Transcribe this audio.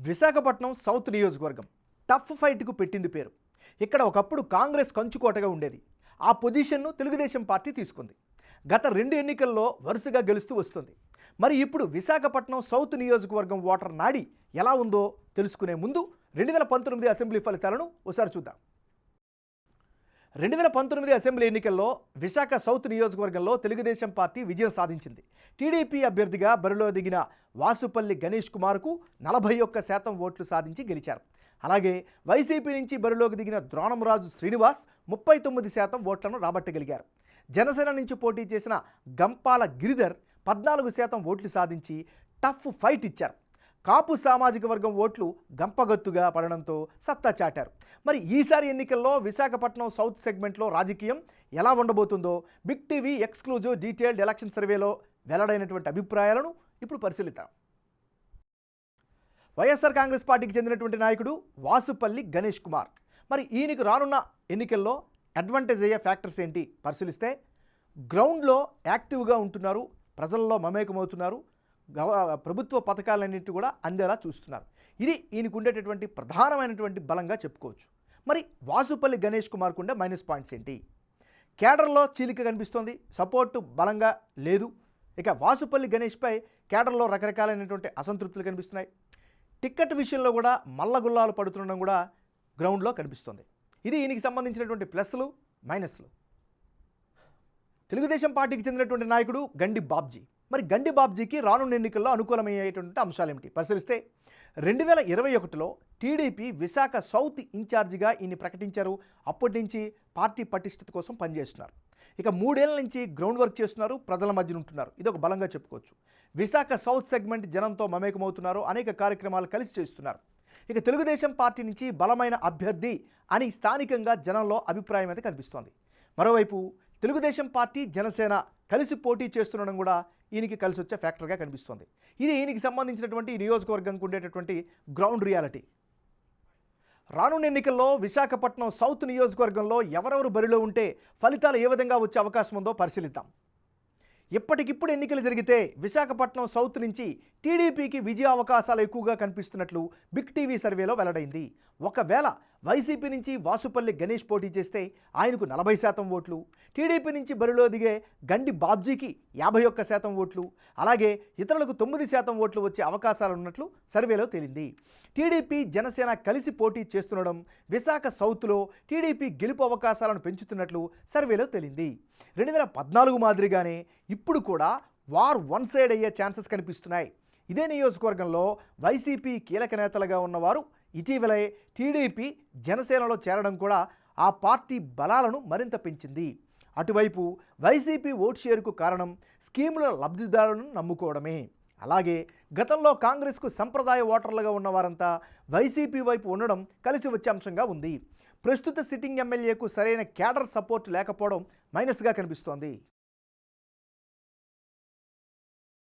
Visakhapatnam south నియోజకవర్గం tough ఫైట్కు పెట్టింది పేరు. ఇక్కడ ఒకప్పుడు కాంగ్రెస్ కంచుకోటగా ఉండేది. ఆ పొజిషన్ను తెలుగుదేశం పార్టీ తీసుకుంది. గత 2 ఎన్నికల్లో వరుసగా గెలుస్తూ వస్తుంది. మరి ఇప్పుడు విశాఖపట్నం సౌత్ నియోజకవర్గం ఓటర్ నాడి ఎలా ఉందో తెలుసుకునే ముందు 2019 అసెంబ్లీ ఫలితాలను ఒకసారి చూద్దాం. 2019 అసెంబ్లీ ఎన్నికల్లో విశాఖ సౌత్ నియోజకవర్గంలో తెలుగుదేశం పార్టీ విజయం సాధించింది. టీడీపీ అభ్యర్థిగా బరిలో దిగిన వాసుపల్లి గణేష్ కుమార్కు 41% ఓట్లు సాధించి గెలిచారు. అలాగే వైసీపీ నుంచి బరిలోకి దిగిన ద్రోణంరాజు శ్రీనివాస్ 39% ఓట్లను రాబట్టగలిగారు. జనసేన నుంచి పోటీ చేసిన గంపాల గిరిధర్ 14% ఓట్లు సాధించి టఫ్ ఫైట్ ఇచ్చారు. కాపు సామాజిక వర్గం ఓట్లు గంపగత్తుగా పడడంతో సత్తా చాటారు. మరి ఈసారి ఎన్నికల్లో విశాఖపట్నం సౌత్ సెగ్మెంట్లో రాజకీయం ఎలా ఉండబోతుందో big TV exclusive detailed election సర్వేలో వెల్లడైనటువంటి అభిప్రాయాలను ఇప్పుడు పరిశీలిద్దాం. వైఎస్ఆర్ కాంగ్రెస్ పార్టీకి చెందినటువంటి నాయకుడు వాసుపల్లి గణేష్ కుమార్. మరి ఈయనకు రానున్న ఎన్నికల్లో అడ్వాంటేజ్ అయ్యే ఫ్యాక్టర్స్ ఏంటి పరిశీలిస్తే, గ్రౌండ్లో యాక్టివ్గా ఉంటున్నారు, ప్రజల్లో మమేకమవుతున్నారు, ప్రభుత్వ పథకాలన్నింటి కూడా అందేలా చూస్తున్నారు. ఇది ఈయనకు ఉండేటటువంటి ప్రధానమైనటువంటి బలంగా చెప్పుకోవచ్చు. మరి వాసుపల్లి గణేష్ కుమార్కు ఉండే మైనస్ పాయింట్స్ ఏంటి? కేడర్లో చీలిక కనిపిస్తోంది, సపోర్టు బలంగా లేదు. ఇక వాసుపల్లి గణేష్పై కేడర్లో రకరకాలైనటువంటి అసంతృప్తులు కనిపిస్తున్నాయి. టిక్కెట్ విషయంలో కూడా మల్లగుల్లాలు పడుతుండడం కూడా గ్రౌండ్లో కనిపిస్తోంది. ఇది ఈయనకి సంబంధించినటువంటి ప్లస్లు మైనస్లు. తెలుగుదేశం పార్టీకి చెందినటువంటి నాయకుడు గండి బాబ్జీ. మరి గండి బాబ్జీకి రానున్న ఎన్నికల్లో అనుకూలమయ్యేటువంటి అంశాలు ఏమిటి పరిశీలిస్తే, 2021లో టీడీపీ విశాఖ సౌత్ ఇన్ఛార్జిగా ఈయన్ని ప్రకటించారు. అప్పటి నుంచి పార్టీ పటిష్టత కోసం పనిచేస్తున్నారు. ఇక 3 ఏళ్ల నుంచి గ్రౌండ్ వర్క్ చేస్తున్నారు, ప్రజల మధ్యన ఉంటున్నారు. ఇది ఒక బలంగా చెప్పుకోవచ్చు. విశాఖ సౌత్ సెగ్మెంట్ జనంతో మమేకమవుతున్నారు, అనేక కార్యక్రమాలు కలిసి చేస్తున్నారు. ఇక తెలుగుదేశం పార్టీ నుంచి బలమైన అభ్యర్థి అని స్థానికంగా జనంలో అభిప్రాయం అయితే కనిపిస్తోంది. మరోవైపు తెలుగుదేశం పార్టీ జనసేన కలిసి పోటీ చేస్తుండడం కూడా ఈయనకి కలిసి వచ్చే ఫ్యాక్టర్గా కనిపిస్తోంది. ఇది ఈయనకి సంబంధించినటువంటి ఈ నియోజకవర్గంకు ఉండేటటువంటి గ్రౌండ్ రియాలిటీ. రానున్న ఎన్నికల్లో విశాఖపట్నం సౌత్ నియోజకవర్గంలో ఎవరెవరు బరిలో ఉంటే ఫలితాలు ఏ విధంగా వచ్చే అవకాశం ఉందో పరిశీలిద్దాం. ఇప్పటికిప్పుడు ఎన్నికలు జరిగితే విశాఖపట్నం సౌత్ నుంచి టీడీపీకి విజయ అవకాశాలు ఎక్కువగా కనిపిస్తున్నట్లు బిగ్ టీవీ సర్వేలో వెల్లడైంది. ఒకవేళ వైసీపీ నుంచి వాసుపల్లి గణేష్ పోటీ చేస్తే ఆయనకు 40% ఓట్లు, టీడీపీ నుంచి బరిలో దిగే గండి బాబ్జీకి 51% ఓట్లు, అలాగే ఇతరులకు 9% ఓట్లు వచ్చే అవకాశాలు ఉన్నట్లు సర్వేలో తేలింది. టీడీపీ జనసేన కలిసి పోటీ చేస్తుండడం విశాఖ సౌత్లో టీడీపీ గెలుపు అవకాశాలను పెంచుతున్నట్లు సర్వేలో తేలింది. 2014 మాదిరిగానే ఇప్పుడు కూడా వార్ వన్ సైడ్ అయ్యే ఛాన్సెస్ కనిపిస్తున్నాయి. ఇదే నియోజకవర్గంలో వైసీపీ కీలక నేతలుగా ఉన్నవారు ఇటీవలే టీడీపీ జనసేనలో చేరడం కూడా ఆ పార్టీ బలాలను మరింత పెంచింది. అటువైపు వైసీపీ ఓట్ షేర్కు కారణం స్కీముల లబ్ధిదారులను నమ్ముకోవడమే. అలాగే గతంలో కాంగ్రెస్కు సంప్రదాయ ఓటర్లుగా ఉన్నవారంతా వైసీపీ వైపు ఉండడం కలిసి వచ్చే అంశంగా ఉంది. ప్రస్తుత సిట్టింగ్ ఎమ్మెల్యేకు సరైన క్యాడర్ సపోర్ట్ లేకపోవడం మైనస్గా కనిపిస్తోంది.